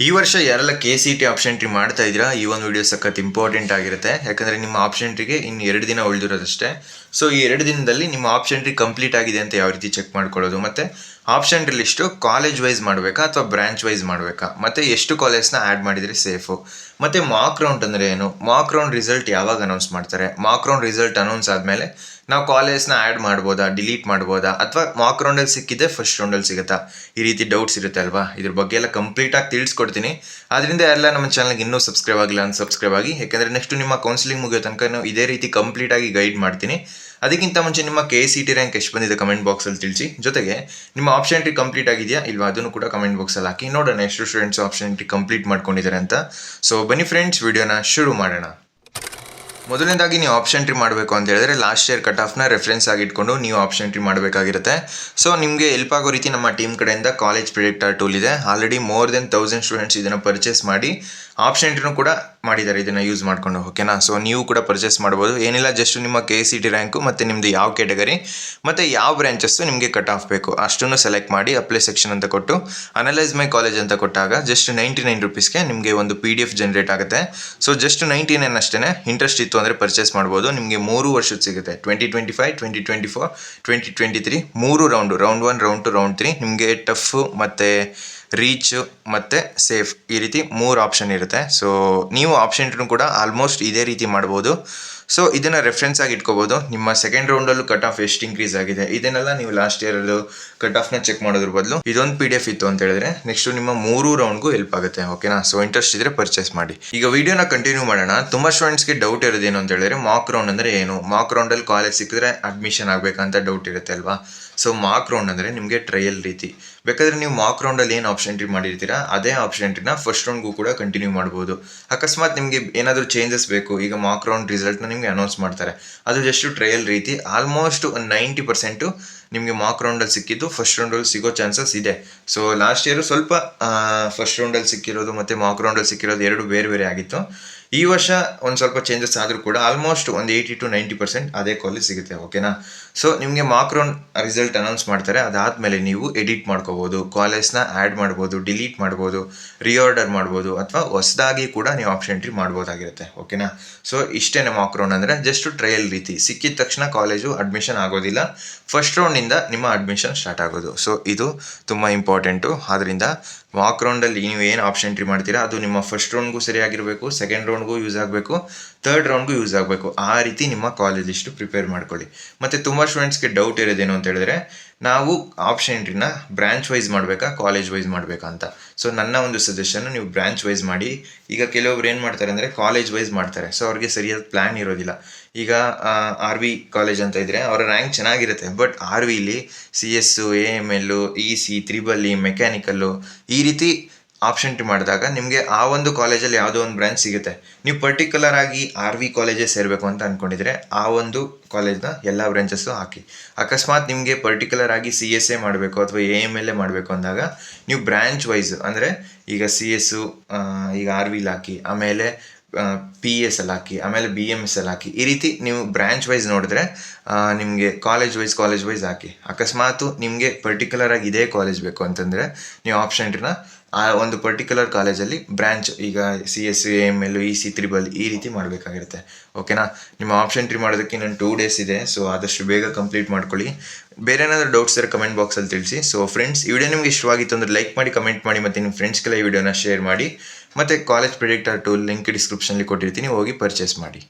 ಈ ವರ್ಷ ಯಾರೆಲ್ಲ KCET ಆಪ್ಷನ್ ಎಂಟ್ರಿ ಮಾಡ್ತಾ ಇದ್ದೀರಾ, ಈ ಒಂದು ವಿಡಿಯೋ ಸಖತ್ ಇಂಪಾರ್ಟೆಂಟ್ ಆಗಿರುತ್ತೆ. ಯಾಕಂದರೆ ನಿಮ್ಮ ಆಪ್ಷನ್ ಎಂಟ್ರಿಗೆ ಇನ್ನು 2 ದಿನ ಉಳಿದಿರೋದಷ್ಟೇ. ಸೊ ಈ 2 ದಿನದಲ್ಲಿ ನಿಮ್ಮ ಆಪ್ಷನ್ ಎಂಟ್ರಿ ಕಂಪ್ಲೀಟ್ ಆಗಿದೆ ಅಂತ ಯಾವ ರೀತಿ ಚೆಕ್ ಮಾಡ್ಕೊಳ್ಳೋದು, ಮತ್ತು option entry list college wise ಮಾಡಬೇಕಾ ಅಥವಾ ಬ್ರಾಂಚ್ ವೈಸ್ ಮಾಡಬೇಕಾ, ಮತ್ತು ಎಷ್ಟು ಕಾಲೇಜ್ನ ಆ್ಯಡ್ ಮಾಡಿದರೆ ಸೇಫು, ಮತ್ತು ಮಾಕ್ ರೌಂಡ್ ಅಂದರೆ ಏನು, ಮಾಕ್ ರೌಂಡ್ ರಿಸಲ್ಟ್ ಯಾವಾಗ ಅನೌನ್ಸ್ ಮಾಡ್ತಾರೆ, ಮಾಕ್ ರೌಂಡ್ ರಿಸಲ್ಟ್ ಅನೌನ್ಸ್ ಆದಮೇಲೆ ನಾವು ಕಾಲೇಜ್ನ ಆ್ಯಡ್ ಮಾಡ್ಬೋದಾ, ಡಿಲೀಟ್ ಮಾಡ್ಬೋದಾ, ಅಥವಾ ಮಾಕ್ ರೌಂಡಲ್ಲಿ ಸಿಕ್ಕಿದೆ ಫಸ್ಟ್ ರೌಂಡಲ್ಲಿ ಸಿಗುತ್ತಾ, ಈ ರೀತಿ ಡೌಟ್ಸ್ ಇರುತ್ತೆ ಅಲ್ವಾ. ಇದ್ರ ಬಗ್ಗೆ ಎಲ್ಲ ಕಂಪ್ಲೀಟಾಗಿ ತಿಳಿಸ್ಕೊಡ್ತೀನಿ. ಅದರಿಂದ ಎಲ್ಲ ನಮ್ಮ ಚಾನಲ್ಗೆ ಇನ್ನೂ ಸಬ್ಸ್ಕ್ರೈಬ್ ಆಗಿಲ್ಲ ಅಂತ ಸಬ್ಸ್ಕ್ರೈಬ್ ಆಗಿ, ಯಾಕಂದರೆ ನೆಕ್ಸ್ಟ್ ನಿಮ್ಮ ಕೌನ್ಸಿಲಿಂಗ್ ಮುಗಿಯೋ ತನಕ ಇದೇ ರೀತಿ ಕಂಪ್ಲೀಟಾಗಿ ಗೈಡ್ ಮಾಡ್ತೀನಿ. ಅದಕ್ಕಿಂತ ಮುಂಚೆ ನಿಮ್ಮ KCET ರ್ಯಾಂಕ್ ಎಷ್ಟು ಬಂದಿದೆ ಕಮೆಂಟ್ ಬಾಕ್ಸಲ್ಲಿ ತಿಳಿಸಿ. ಜೊತೆಗೆ ನಿಮ್ಮ ಆಪ್ಷನ್ ಎಂಟ್ರಿ ಕಂಪ್ಲೀಟ್ ಆಗಿದೆಯಾ ಇಲ್ವಾ ಅದನ್ನು ಕೂಡ ಕಮೆಂಟ್ ಬಾಕ್ಸಲ್ಲಿ ಹಾಕಿ. ನೋಡೋಣ ಎಷ್ಟು ಸ್ಟೂಡೆಂಟ್ಸ್ ಆಪ್ಷನ್ ಎಂಟ್ರಿ ಕಂಪ್ಲೀಟ್ ಮಾಡ್ಕೊಂಡಿದ್ದಾರೆ ಅಂತ. ಸೊ ಬನ್ನಿ ಫ್ರೆಂಡ್ಸ್, ವಿಡಿಯೋನ ಶುರು ಮಾಡೋಣ. ಮೊದಲನೇದಾಗಿ ನೀವು ಆಪ್ಷನ್ ಎಂಟ್ರಿ ಮಾಡಬೇಕು ಅಂತ ಹೇಳಿದ್ರೆ ಲಾಸ್ಟ್ ಇಯರ್ ಕಟ್ ಆಫ್ನ ರೆಫರೆನ್ಸ್ ಆಗಿಟ್ಕೊಂಡು ನೀವು ಆಪ್ಷನ್ ಎಂಟ್ರಿ ಮಾಡಬೇಕಾಗಿರುತ್ತೆ. ಸೊ ನಿಮಗೆ ಹೆಲ್ಪ್ ಆಗೋ ರೀತಿ ನಮ್ಮ ಟೀಮ್ ಕಡೆಯಿಂದ ಕಾಲೇಜ್ ಪ್ರಿಡಿಕ್ಟರ್ ಟೂಲ್ ಇದೆ. ಆಲ್ರೆಡಿ ಮೋರ್ ದೆನ್ 1000 ಸ್ಟೂಡೆಂಟ್ಸ್ ಇದನ್ನು ಪರ್ಚೇಸ್ ಮಾಡಿ ಆಪ್ಷನ್ ಎಂಟ್ರಿನೂ ಕೂಡ ಮಾಡಿದ್ದಾರೆ ಇದನ್ನು ಯೂಸ್ ಮಾಡಿಕೊಂಡು. ಓಕೆನಾ, ಸೊ ನೀವು ಕೂಡ ಪರ್ಚೇಸ್ ಮಾಡ್ಬೋದು. ಏನಿಲ್ಲ, ಜಸ್ಟ್ ನಿಮ್ಮ KCET ರ್ಯಾಂಕು ಮತ್ತು ನಿಮ್ಮದು ಯಾವ ಕ್ಯಾಟಗರಿ ಮತ್ತು ಯಾವ ಬ್ರಾಂಚಸ್ಸು ನಿಮಗೆ ಕಟ್ ಆಫ್ ಬೇಕು ಅಷ್ಟನ್ನು ಸೆಲೆಕ್ಟ್ ಮಾಡಿ ಅಪ್ಲೈ ಸೆಕ್ಷನ್ ಅಂತ ಕೊಟ್ಟು ಅನಲೈಸ್ ಮೈ ಕಾಲೇಜ್ ಅಂತ ಕೊಟ್ಟಾಗ ಜಸ್ಟ್ 99 ರುಪೀಸ್ಗೆ ನಿಮಗೆ ಒಂದು PDF ಜನರೇಟ್ ಆಗುತ್ತೆ. ಸೊ ಜಸ್ಟ್ 99 ಅಷ್ಟೇ. ಇಂಟ್ರೆಸ್ಟ್ ಇತ್ತು ಅಂದರೆ ಪರ್ಚೇಸ್ ಮಾಡ್ಬೋದು. ನಿಮಗೆ 3 ವರ್ಷದ ಸಿಗುತ್ತೆ, 2025, 2024, 2023 3 ರೌಂಡ್ 1, ರೌಂಡ್ 2, ರೌಂಡ್ 3 ನಿಮಗೆ ಟಫ್ ಮತ್ತು ರೀಚ್ ಮತ್ತು ಸೇಫ್ ಈ ರೀತಿ 3 ಆಪ್ಷನ್ ಇರುತ್ತೆ. ಸೊ ನೀವು ಆಪ್ಷನ್ ಎಂಟ್ರಿನೂ ಕೂಡ ಆಲ್ಮೋಸ್ಟ್ ಇದೇ ರೀತಿ ಮಾಡ್ಬೋದು. ಸೊ ಇದನ್ನು ರೆಫರೆನ್ಸ್ ಆಗಿ ಇಟ್ಕೋಬೋದು. ನಿಮ್ಮ ಸೆಕೆಂಡ್ ರೌಂಡಲ್ಲೂ ಕಟ್ ಆಫ್ ಎಷ್ಟು ಇನ್ಕ್ರೀಸ್ ಆಗಿದೆ ಇದನ್ನೆಲ್ಲ ನೀವು ಲಾಸ್ಟ್ ಇಯರ್ದು ಕಟ್ ಆಫ್ನ ಚೆಕ್ ಮಾಡೋದ್ರ ಬದಲು ಇದೊಂದು PDF ಇತ್ತು ಅಂತ ಹೇಳಿದ್ರೆ ನೆಕ್ಸ್ಟ್ ನಿಮ್ಮ 3 ರೌಂಡ್ಗೂ ಹೆಲ್ಪ್ ಆಗುತ್ತೆ. ಓಕೆನಾ, ಸೊ ಇಂಟ್ರೆಸ್ಟ್ ಇದ್ರೆ ಪರ್ಚೇಸ್ ಮಾಡಿ. ಈಗ ವಿಡಿಯೋನ ಕಂಟಿನ್ಯೂ ಮಾಡೋಣ. ತುಂಬ ಸ್ಟೂಡೆಂಟ್ಸ್ಗೆ ಡೌಟ್ ಇರೋದೇನು ಅಂತ ಹೇಳಿದ್ರೆ ಮಾಕ್ ರೌಂಡ್ ಅಂದರೆ ಏನು, ಮಾಕ್ ರೌಂಡಲ್ಲಿ ಕಾಲೇಜ್ ಸಿಕ್ಕಿದ್ರೆ ಅಡ್ಮಿಷನ್ ಆಗಬೇಕಂತ ಡೌಟ್ ಇರುತ್ತೆ ಅಲ್ವಾ. ಸೊ ಮಾಕ್ ರೌಂಡ್ ಅಂದರೆ ನಿಮಗೆ ಟ್ರಯಲ್ ರೀತಿ. ಬೇಕಾದರೆ ನೀವು ಮಾಕ್ ರೌಂಡಲ್ಲಿ ಏನು ಆಪ್ಷನ್ ಎಂಟ್ರಿ ಮಾಡಿರ್ತೀರಾ ಅದೇ ಆಪ್ಷನ್ ಎಂಟ್ರಿನ ಫಸ್ಟ್ ರೌಂಡ್ಗೂ ಕೂಡ ಕಂಟಿನ್ಯೂ ಮಾಡ್ಬೋದು. ಅಕಸ್ಮಾತ್ ನಿಮಗೆ ಏನಾದರೂ ಚೇಂಜಸ್ ಬೇಕು, ಈಗ ಮಾಕ್ ರೌಂಡ್ ರಿಸಲ್ಟ್ನ ನಿಮಗೆ ಅನೌನ್ಸ್ ಮಾಡ್ತಾರೆ, ಅದು ಜಸ್ಟ್ ಟ್ರಯಲ್ ರೀತಿ. ಆಲ್ಮೋಸ್ಟ್ 90% ನಿಮಗೆ ಮಾಕ್ ರೌಂಡಲ್ಲಿ ಸಿಕ್ಕಿದ್ದು ಫಸ್ಟ್ ರೌಂಡಲ್ಲಿ ಸಿಗೋ ಚಾನ್ಸಸ್ ಇದೆ. ಸೊ ಲಾಸ್ಟ್ ಇಯರು ಸ್ವಲ್ಪ ಫಸ್ಟ್ ರೌಂಡಲ್ಲಿ ಸಿಕ್ಕಿರೋದು ಮತ್ತು ಮಾಕ್ ರೌಂಡಲ್ಲಿ ಸಿಕ್ಕಿರೋದು ಎರಡು ಬೇರೆ ಬೇರೆ ಆಗಿತ್ತು. ಈ ವರ್ಷ ಒಂದು ಸ್ವಲ್ಪ ಚೇಂಜಸ್ ಆದರೂ ಕೂಡ ಆಲ್ಮೋಸ್ಟ್ ಒಂದು 80 to 90% ಅದೇ ಕಾಲೇಜ್ ಸಿಗುತ್ತೆ. ಓಕೆನಾ, ಸೊ ನಿಮಗೆ ಮಾಕ್ ರೌಂಡ್ ರಿಸಲ್ಟ್ ಅನೌನ್ಸ್ ಮಾಡ್ತಾರೆ, ಅದಾದಮೇಲೆ ನೀವು ಎಡಿಟ್ ಮಾಡ್ಕೋಬೋದು, ಕಾಲೇಜ್ನ ಆ್ಯಡ್ ಮಾಡ್ಬೋದು, ಡಿಲೀಟ್ ಮಾಡ್ಬೋದು, ರಿಆರ್ಡರ್ ಮಾಡ್ಬೋದು, ಅಥವಾ ಹೊಸದಾಗಿ ಕೂಡ ನೀವು ಆಪ್ಷನ್ ಎಂಟ್ರಿ ಮಾಡ್ಬೋದಾಗಿರುತ್ತೆ. ಓಕೆನಾ, ಸೊ ಇಷ್ಟೇ ಮಾಕ್ ರೌಂಡ್ ಅಂದರೆ ಜಸ್ಟ್ ಟ್ರಯಲ್ ರೀತಿ. ಸಿಕ್ಕಿದ ತಕ್ಷಣ ಕಾಲೇಜು ಅಡ್ಮಿಷನ್ ಆಗೋದಿಲ್ಲ, ಫಸ್ಟ್ ರೌಂಡಿಂದ ನಿಮ್ಮ ಅಡ್ಮಿಷನ್ ಸ್ಟಾರ್ಟ್ ಆಗೋದು. ಸೊ ಇದು ತುಂಬ ಇಂಪಾರ್ಟೆಂಟು. ಆದ್ದರಿಂದ ಮಾಕ್ ರೌಂಡಲ್ಲಿ ನೀವು ಏನು ಆಪ್ಷನ್ ಎಂಟ್ರಿ ಮಾಡ್ತೀರಾ ಅದು ನಿಮ್ಮ ಫಸ್ಟ್ ರೌಂಡ್ಗೂ ಸರಿಯಾಗಿರಬೇಕು, ಸೆಕೆಂಡ್ ರೌಂಡ್ಗೂ ಯೂಸ್ ಆಗಬೇಕು, ಥರ್ಡ್ ರೌಂಡ್ಗೂ ಯೂಸ್ ಆಗಬೇಕು. ಆ ರೀತಿ ನಿಮ್ಮ ಕಾಲೇಜ್ ಲಿಸ್ಟು ಪ್ರಿಪೇರ್ ಮಾಡ್ಕೊಳ್ಳಿ. ಮತ್ತು ತುಂಬ ಸ್ಟೂಡೆಂಟ್ಸ್ಗೆ ಡೌಟ್ ಇರೋದೇನು ಅಂತ ಹೇಳಿದ್ರೆ ನಾವು ಆಪ್ಷನ್ ಎಂಟ್ರಿನ ಬ್ರಾಂಚ್ ವೈಸ್ ಮಾಡಬೇಕಾ ಕಾಲೇಜ್ ವೈಸ್ ಮಾಡಬೇಕಾ ಅಂತ. ಸೊ ನನ್ನ ಒಂದು ಸಜೆಷನ್ನು ನೀವು ಬ್ರಾಂಚ್ ವೈಸ್ ಮಾಡಿ. ಈಗ ಕೆಲವೊಬ್ರು ಏನು ಮಾಡ್ತಾರೆ ಅಂದರೆ ಕಾಲೇಜ್ ವೈಸ್ ಮಾಡ್ತಾರೆ. ಸೊ ಅವ್ರಿಗೆ ಸರಿಯಾದ ಪ್ಲ್ಯಾನ್ ಇರೋದಿಲ್ಲ. ಈಗ RV ಕಾಲೇಜ್ ಅಂತ ಇದ್ದರೆ ಅವರ ರ್ಯಾಂಕ್ ಚೆನ್ನಾಗಿರುತ್ತೆ, ಬಟ್ RVಲಿ CS, AML, EC, EEE, mechanical ಈ ರೀತಿ ಆಪ್ಷನ್ ಎಂಟ್ರಿ ಮಾಡಿದಾಗ ನಿಮಗೆ ಆ ಒಂದು ಕಾಲೇಜಲ್ಲಿ ಯಾವುದೋ ಒಂದು ಬ್ರಾಂಚ್ ಸಿಗುತ್ತೆ. ನೀವು ಪರ್ಟಿಕ್ಯುಲರ್ ಆಗಿ RV ಕಾಲೇಜೇ ಸೇರಬೇಕು ಅಂತ ಅಂದ್ಕೊಂಡಿದ್ರೆ ಆ ಒಂದು ಕಾಲೇಜ್ನ ಎಲ್ಲ ಬ್ರಾಂಚಸ್ಸು ಹಾಕಿ. ಅಕಸ್ಮಾತ್ ನಿಮಗೆ ಪರ್ಟಿಕ್ಯುಲರ್ ಆಗಿ CS ಮಾಡಬೇಕು ಅಥವಾ AML ಮಾಡಬೇಕು ಅಂದಾಗ ನೀವು ಬ್ರ್ಯಾಂಚ್ ವೈಸ್ ಅಂದರೆ ಈಗ CS ಈಗ RVಲಿ ಹಾಕಿ, ಆಮೇಲೆ PS ಅಲ್ಲಿ ಹಾಕಿ, ಆಮೇಲೆ BMS ಅಲ್ಲಿ ಹಾಕಿ. ಈ ರೀತಿ ನೀವು ಬ್ರ್ಯಾಂಚ್ ವೈಸ್ ನೋಡಿದ್ರೆ ನಿಮಗೆ ಕಾಲೇಜ್ ವೈಸ್ ಹಾಕಿ. ಅಕಸ್ಮಾತ್ ನಿಮಗೆ ಪರ್ಟಿಕ್ಯುಲರ್ ಆಗಿ ಇದೇ ಕಾಲೇಜ್ ಬೇಕು ಅಂತಂದರೆ ನೀವು ಆಪ್ಷನ್ ಎಂಟ್ರಿನ ಆ ಒಂದು ಪರ್ಟಿಕ್ಯುಲರ್ ಕಾಲೇಜಲ್ಲಿ ಬ್ರ್ಯಾಂಚ್ ಈಗ CS, AML, EC, EEE ಈ ರೀತಿ ಮಾಡಬೇಕಾಗಿರುತ್ತೆ. ಓಕೆನಾ, ನಿಮ್ಮ ಆಪ್ಷನ್ ಎಂಟ್ರಿ ಮಾಡೋದಕ್ಕೆ ಇನ್ನೊಂದು 2 days ಇದೆ. ಸೊ ಆದಷ್ಟು ಬೇಗ ಕಂಪ್ಲೀಟ್ ಮಾಡ್ಕೊಳ್ಳಿ. ಬೇರೆ ಏನಾದರೂ ಡೌಟ್ಸ್ ಇದ್ದರೆ ಕಮೆಂಟ್ ಬಾಕ್ಸಲ್ಲಿ ತಿಳಿಸಿ. ಸೊ ಫ್ರೆಂಡ್ಸ್, ಈ ವಿಡಿಯೋ ನಿಮಗೆ ಇಷ್ಟವಾಗಿತ್ತು ಅಂದರೆ ಲೈಕ್ ಮಾಡಿ, ಕಮೆಂಟ್ ಮಾಡಿ, ಮತ್ತು ನಿಮ್ಮ ಫ್ರೆಂಡ್ಸ್ಗೆಲ್ಲ ಈ ವಿಡಿಯೋನ ಶೇರ್ ಮಾಡಿ. ಮತ್ತು ಕಾಲೇಜ್ ಪ್ರಿಡಿಕ್ಟರ್ ಟೂಲ್ ಲಿಂಕ್ ಡಿಸ್ಕ್ರಿಪ್ಷನಲ್ಲಿ ಕೊಟ್ಟಿರ್ತೀನಿ, ಹೋಗಿ ಪರ್ಚೇಸ್ ಮಾಡಿ.